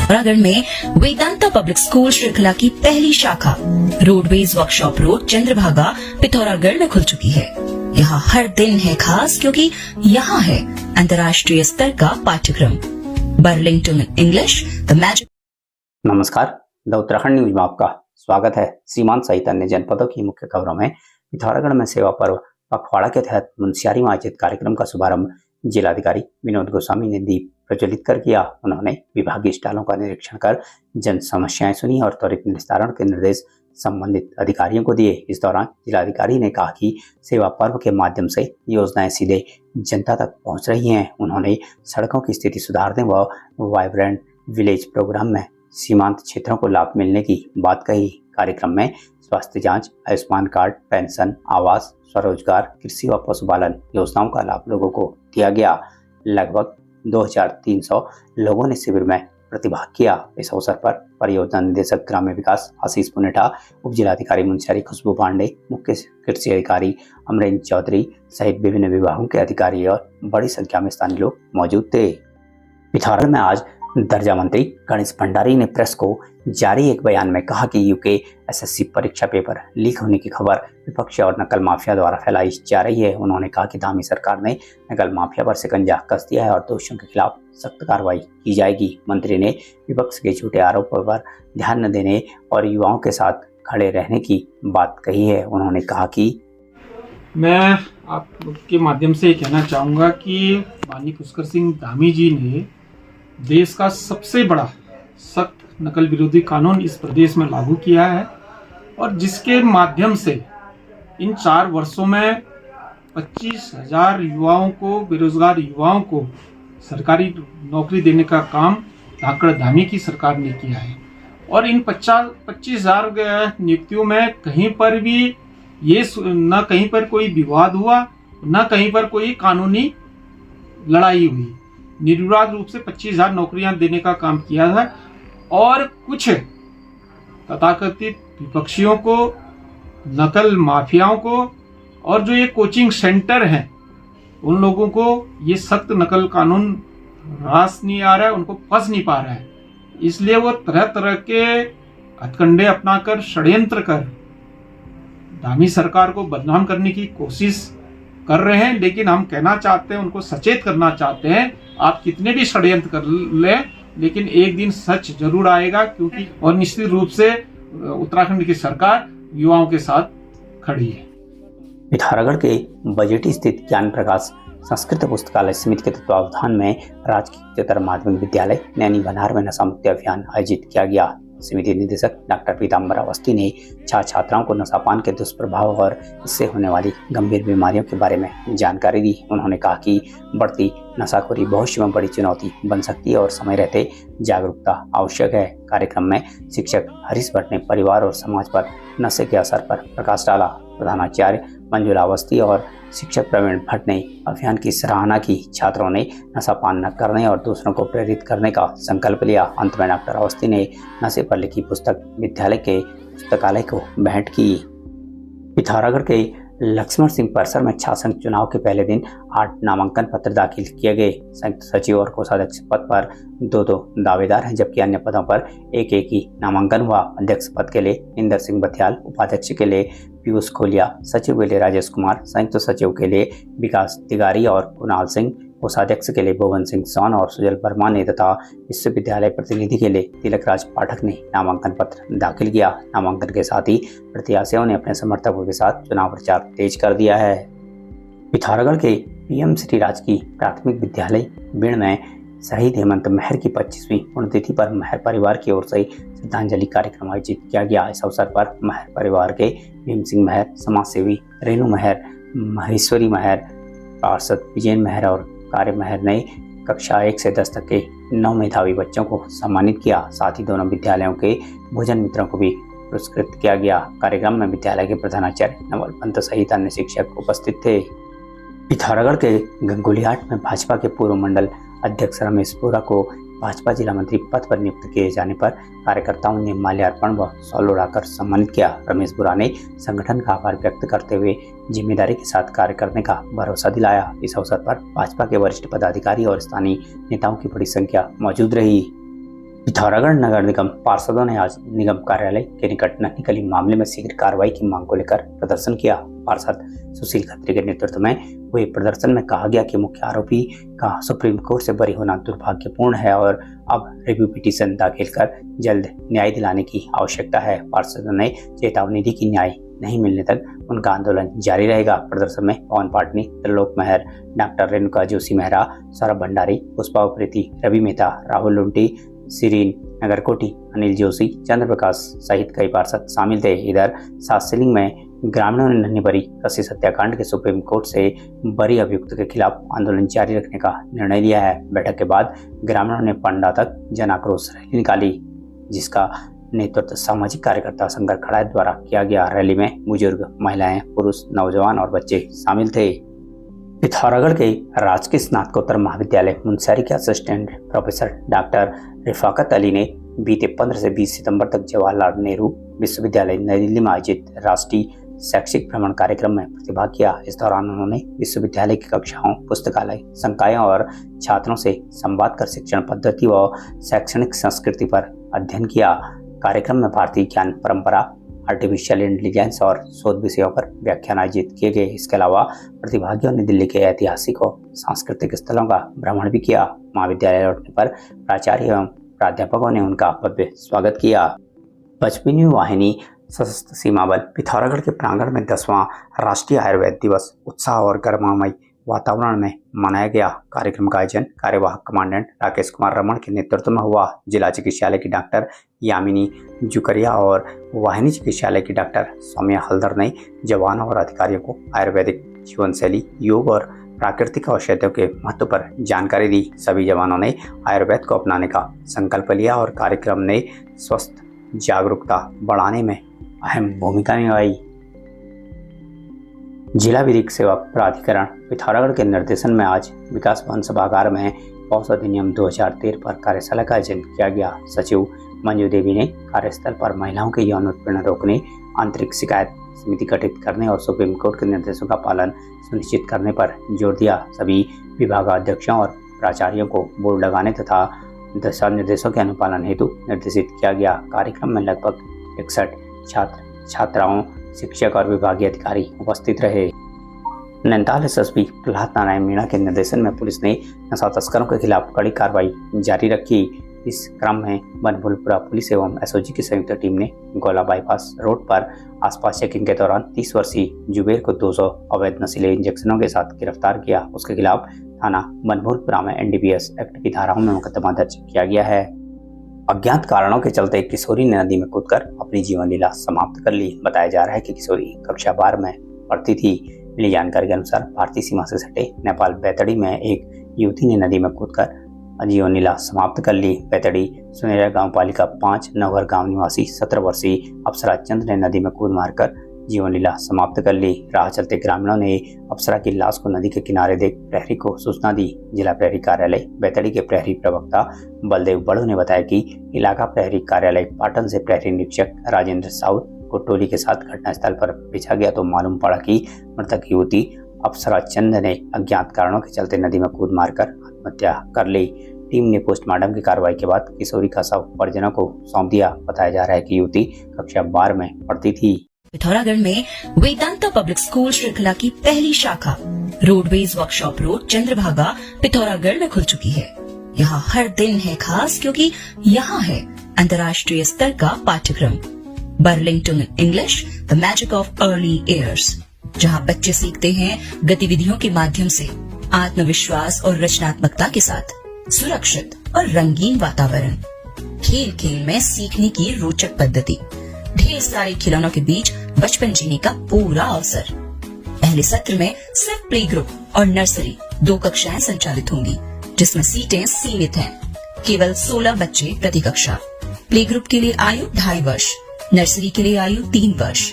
पिथौरागढ़ में Vedanta public school श्रृंखला की पहली शाखा roadways workshop road Chandrabhaga Pithoragarh में खुल चुकी है। यहाँ हर दिन है खास क्योंकि यहाँ है अंतर्राष्ट्रीय स्तर का पाठ्यक्रम बर्लिंगटन इंग्लिश द मैजिक। नमस्कार, द उत्तराखंड न्यूज में आपका स्वागत है। सीमांत सहित अन्य जनपदों की मुख्य खबरों में पिथौरागढ़ में सेवा पर्व पखवाड़ा के तहत मुनस्यारी में आयोजित कार्यक्रम का शुभारंभ जिलाधिकारी विनोद गोस्वामी ने दीप प्रज्वलित कर किया। उन्होंने विभागीय स्टॉलों का निरीक्षण कर जन समस्याएं सुनी और त्वरित निस्तारण के निर्देश संबंधित अधिकारियों को दिए। इस दौरान जिलाधिकारी ने कहा कि सेवा पर्व के माध्यम से योजनाएं सीधे जनता तक पहुंच रही हैं। उन्होंने सड़कों की स्थिति सुधारने व वाइब्रेंट विलेज प्रोग्राम में सीमांत क्षेत्रों को लाभ मिलने की बात कही। कार्यक्रम में स्वास्थ्य जांच, आयुष्मान कार्ड, पेंशन, आवास, स्वरोजगार, कृषि व पशुपालन योजनाओं का लाभ लोगों को दिया गया। लगभग 2300 लोगों ने शिविर में प्रतिभाग किया। इस अवसर पर परियोजना निदेशक ग्राम्य विकास आशीष पुनेठा, उप जिलाधिकारी मुनस्यारी खुशबू पांडे, मुख्य कृषि अधिकारी अमरेंद्र चौधरी सहित विभिन्न विभागों के अधिकारी और बड़ी संख्या में स्थानीय लोग मौजूद थे। पिथौरागढ़ में आज दर्जा मंत्री गणेश भंडारी ने प्रेस को जारी एक बयान में कहा कि यूके एसएससी परीक्षा पेपर लीक होने की खबर विपक्ष और नकल माफिया द्वारा फैलाई जा रही है। उन्होंने कहा कि धामी सरकार ने नकल माफिया पर शिकंजा कस दिया है और दोषियों के खिलाफ सख्त कार्रवाई की जाएगी। मंत्री ने विपक्ष के झूठे आरोपों पर ध्यान न देने और युवाओं के साथ खड़े रहने की बात कही है। उन्होंने कहा कि मैं आपके माध्यम से ये कहना चाहूँगा कि माननीय पुष्कर सिंह धामी जी ने देश का सबसे बड़ा सख्त नकल विरोधी कानून इस प्रदेश में लागू किया है और जिसके माध्यम से इन 4 वर्षों में 25,000 युवाओं को, बेरोजगार युवाओं को सरकारी नौकरी देने का काम धाकड़ धामी की सरकार ने किया है। और इन 25,000 नियुक्तियों में कहीं पर भी ये न कहीं पर कोई विवाद हुआ, न कहीं पर कोई कानूनी लड़ाई हुई। निर्विवाद रूप से 25,000 नौकरियां देने का काम किया था और कुछ तथाकथित विपक्षियों को, नकल माफियाओं को और जो ये कोचिंग सेंटर हैं उन लोगों को ये सख्त नकल कानून रास नहीं आ रहा है, उनको फंस नहीं पा रहा है। इसलिए वो तरह तरह के हथकंडे अपनाकर, षड्यंत्र कर धामी सरकार को बदनाम करने की कोशिश कर रहे हैं। लेकिन हम कहना चाहते हैं, उनको सचेत करना चाहते हैं, आप कितने भी षड्यंत्र कर लें लेकिन एक दिन सच जरूर आएगा। क्योंकि और निश्चित रूप से उत्तराखंड की सरकार युवाओं के साथ खड़ी है। पिथौरागढ़ के बजेटी स्थित ज्ञान प्रकाश संस्कृत पुस्तकालय समिति के तत्वावधान में राजकीय उच्चतर माध्यमिक विद्यालय नैनी बनार में नशा मुक्ति अभियान आयोजित किया गया। समिति निदेशक डॉक्टर पीताम्बर अवस्थी ने छात्र छात्राओं को नशापान के दुष्प्रभाव और इससे होने वाली गंभीर बीमारियों के बारे में जानकारी दी। उन्होंने कहा कि बढ़ती नशाखोरी भविष्य में बड़ी चुनौती बन सकती है और समय रहते जागरूकता आवश्यक है। कार्यक्रम में शिक्षक हरीश भट्ट ने परिवार और समाज पर नशे के असर पर प्रकाश डाला। प्रधानाचार्य मंजुला अवस्थी और शिक्षक प्रवीण भट्ट ने अभियान की सराहना की। छात्रों ने नशापान न करने और दूसरों को प्रेरित करने का संकल्प लिया। अंत में डॉक्टर अवस्थी ने नशे पर लिखी पुस्तक विद्यालय के पुस्तकालय को भेंट की। पिथौरागढ़ के लक्ष्मण सिंह परिसर में छात्र चुनाव के पहले दिन 8 नामांकन पत्र दाखिल किए गए। संयुक्त सचिव और कोषाध्यक्ष पद पर 2 दावेदार हैं, जबकि अन्य पदों पर एक ही नामांकन हुआ। अध्यक्ष पद के लिए इंदर सिंह बथियाल, उपाध्यक्ष के लिए पीयूष खोलिया, सचिव के लिए राजेश कुमार, संयुक्त सचिव के लिए विकास तिवारी और कुणाल सिंह, कोषाध्यक्ष के लिए भुवन सिंह सोन और सुजल वर्मा ने तथा विश्वविद्यालय प्रतिनिधि के लिए तिलक राज पाठक ने नामांकन पत्र दाखिल किया। नामांकन के साथ ही प्रत्याशियों ने अपने समर्थकों के साथ चुनाव प्रचार तेज कर दिया है। पिथौरागढ़ के पीएम श्री राजकीय प्राथमिक विद्यालय बीड़ में शहीद हेमंत महर की 25वीं पुण्यतिथि पर महर परिवार की ओर से श्रद्धांजलि कार्यक्रम आयोजित किया गया। इस अवसर पर महर परिवार के भीम सिंह महर, समाजसेवी रेणु महर, महेश्वरी महर, पार्षद विजय महर और कार्य महर ने कक्षा 1 से 10 तक के 9 मेधावी बच्चों को सम्मानित किया। साथ ही दोनों विद्यालयों के भोजन मित्रों को भी पुरस्कृत किया गया। कार्यक्रम में विद्यालय के प्रधानाचार्य नवल पंत सहित अन्य शिक्षक उपस्थित थे। पिथौरागढ़ के गंगोलीहाट में भाजपा के पूर्व मंडल अध्यक्ष रमेश बोरा को भाजपा जिला मंत्री पद पर नियुक्त किए जाने पर कार्यकर्ताओं ने माल्यार्पण व शॉल उड़ाकर सम्मानित किया। रमेश बोरा ने संगठन का आभार व्यक्त करते हुए जिम्मेदारी के साथ कार्य करने का भरोसा दिलाया। इस अवसर पर भाजपा के वरिष्ठ पदाधिकारी और स्थानीय नेताओं की बड़ी संख्या मौजूद रही। पिथौरागढ़ नगर निगम पार्षदों ने आज निगम कार्यालय के निकट नक्की कली मामले में शीघ्र कार्रवाई की मांग को लेकर प्रदर्शन किया। पार्षद सुशील खत्री के नेतृत्व में हुए प्रदर्शन में कहा गया कि मुख्य आरोपी का सुप्रीम कोर्ट से बरी होना दुर्भाग्यपूर्ण है और अब रिव्यू पिटीशन दाखिल कर जल्द न्याय दिलाने की आवश्यकता है। पार्षदों ने चेतावनी दी कि न्याय नहीं मिलने तक उनका आंदोलन जारी रहेगा। प्रदर्शन में पवन पाटनी, त्रिलोक मेहर, डॉक्टर रेणुका जोशी मेहरा, सौरभ भंडारी, पुष्पा उप्रेती, रवि मेहता, राहुल लुंटी, सिरीन नगरकोटी, अनिल जोशी, चंद्र प्रकाश सहित कई पार्षद शामिल थे। इधर सात में ग्रामीणों ने नन्ही बरी कशिश हत्याकांड के सुप्रीम कोर्ट से बरी अभियुक्त के खिलाफ आंदोलन जारी रखने का निर्णय लिया है। बैठक के बाद ग्रामीणों ने पंडा तक जन आक्रोश रैली निकाली, जिसका नेतृत्व सामाजिक कार्यकर्ता शंकर खड़ा द्वारा किया गया। रैली में बुजुर्ग, महिलाएं, पुरुष, नौजवान और बच्चे शामिल थे। पिथौरागढ़ के राजकीय स्नातकोत्तर महाविद्यालय मुनस्यारी के असिस्टेंट प्रोफेसर डॉक्टर रिफाकत अली ने बीते 15 से 20 सितंबर तक जवाहरलाल नेहरू विश्वविद्यालय नई दिल्ली में आयोजित राष्ट्रीय शैक्षिक भ्रमण कार्यक्रम में प्रतिभाग किया। इस दौरान उन्होंने विश्वविद्यालय की कक्षाओं, पुस्तकालय, संकायों और छात्रों से संवाद कर शिक्षण पद्धति व शैक्षणिक संस्कृति पर अध्ययन किया। कार्यक्रम में भारतीय ज्ञान परंपरा, आर्टिफिशियल इंटेलिजेंस और शोध विषयों पर व्याख्यान आयोजित किए गए। इसके अलावा प्रतिभागियों ने दिल्ली के ऐतिहासिक और सांस्कृतिक स्थलों का भ्रमण भी किया। महाविद्यालय लौटने पर प्राचार्य एवं प्राध्यापकों ने उनका भव्य स्वागत किया। 55वीं वाहिनी सशस्त्र सीमा बल पिथौरागढ़ के प्रांगण में 10वां राष्ट्रीय आयुर्वेद दिवस उत्साह और गर्मामय वातावरण में मनाया गया। कार्यक्रम का आयोजन कार्यवाहक कमांडेंट राकेश कुमार रमन के नेतृत्व में हुआ। जिला चिकित्सालय की डॉक्टर यामिनी जुकरिया और वाहिनी चिकित्सालय की डॉक्टर सौम्या हल्दर ने जवानों और अधिकारियों को आयुर्वेदिक जीवन शैली, योग और प्राकृतिक औषधियों के महत्व पर जानकारी दी। सभी जवानों ने आयुर्वेद को अपनाने का संकल्प लिया और कार्यक्रम ने स्वस्थ जागरूकता बढ़ाने में अहम भूमिका निभाई। जिला विधिक सेवा प्राधिकरण पिथौरागढ़ के निर्देशन में आज विकास भवन सभागार में पॉक्सो अधिनियम 2013 पर कार्यशाला का आयोजन किया गया। सचिव मंजू देवी ने कार्यस्थल पर महिलाओं के यौन उत्पीड़न रोकने, आंतरिक शिकायत समिति गठित करने और सुप्रीम कोर्ट के निर्देशों का पालन सुनिश्चित करने पर जोर दिया। सभी विभागाध्यक्षों और प्राचार्यों को बोर्ड लगाने तथा दिशा निर्देशों के अनुपालन हेतु निर्देशित किया गया। कार्यक्रम में लगभग 61 छात्र, छात्राओं, शिक्षक और विभागीय अधिकारी उपस्थित रहे। नैनीताल एसएसपी प्रहलाद नारायण मीणा के निर्देशन में पुलिस ने नशा तस्करों के खिलाफ कड़ी कार्रवाई जारी रखी। इस क्रम में बनभूलपुरा पुलिस एवं एसओजी की संयुक्त टीम ने गोला बाईपास रोड पर आसपास चेकिंग के दौरान 30 वर्षीय जुबेर को 200 अवैध नशीले इंजेक्शनों के साथ गिरफ्तार किया। उसके खिलाफ थाना बनभूलपुरा में एनडीपीएस एक्ट की धाराओं में मुकदमा दर्ज किया गया है। अज्ञात कारणों के चलते किशोरी ने नदी में कूदकर अपनी जीवन लीला समाप्त कर ली। बताया जा रहा है कि किशोरी कक्षा 12 में पढ़ती थी। मिली जानकारी के अनुसार भारतीय सीमा से सटे नेपाल बैतडी में एक युवती ने नदी में कूदकर जीवन लीला समाप्त कर ली। बैतडी सुनेरा गांव पालिका 5 नवघर गांव निवासी 17 वर्षीय अप्सरा चंद ने नदी में कूद मारकर जीवन लीला समाप्त कर ली। राह चलते ग्रामीणों ने अप्सरा की लाश को नदी के किनारे देख प्रहरी को सूचना दी। जिला प्रहरी कार्यालय बैतडी के प्रहरी प्रवक्ता बलदेव बड़ू ने बताया कि इलाका प्रहरी कार्यालय पाटन से प्रहरी निरीक्षक राजेंद्र साउद को टोली के साथ घटनास्थल पर भेजा गया तो मालूम पड़ा कि मृतक युवती अप्सरा चंद ने अज्ञात कारणों के चलते नदी में कूद मारकर आत्महत्या कर ली। टीम ने पोस्टमार्टम की कार्रवाई के बाद किशोरी का शव परिजनों को सौंप दिया। बताया जा रहा है कि युवती कक्षा 12 में पढ़ती थी। पिथौरागढ़ में वेदांता पब्लिक स्कूल श्रृंखला की पहली शाखा roadways workshop road Chandrabhaga Pithoragarh में खुल चुकी है। यहाँ हर दिन है खास क्योंकि यहाँ है अंतर्राष्ट्रीय स्तर का पाठ्यक्रम Burlington English the magic of early years, जहाँ बच्चे सीखते हैं गतिविधियों के माध्यम से आत्मविश्वास और रचनात्मकता के साथ सुरक्षित और रंगीन वातावरण, खेल खेल में सीखने की रोचक पद्धति, ढेर सारे खिलौनों के बीच बचपन जीने का पूरा अवसर। पहले सत्र में सिर्फ प्ले ग्रुप और नर्सरी 2 कक्षाएं संचालित होंगी, जिसमें सीटें सीमित हैं। केवल 16 बच्चे प्रति कक्षा। प्ले ग्रुप के लिए आयु 2.5 वर्ष, नर्सरी के लिए आयु 3 वर्ष।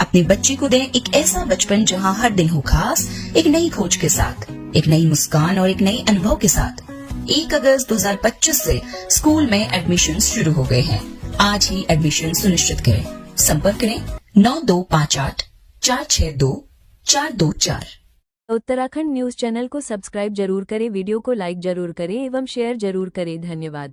अपने बच्चे को दें एक ऐसा बचपन जहां हर दिन हो खास, एक नई खोज के साथ, एक नई मुस्कान और एक नए अनुभव के साथ। 1 अगस्त 2025 से स्कूल में एडमिशन शुरू हो गए हैं। आज ही एडमिशन सुनिश्चित करें। संपर्क करें 9258 462 424। उत्तराखंड न्यूज चैनल को सब्सक्राइब जरूर करें, वीडियो को लाइक जरूर करें एवं शेयर जरूर करें। धन्यवाद।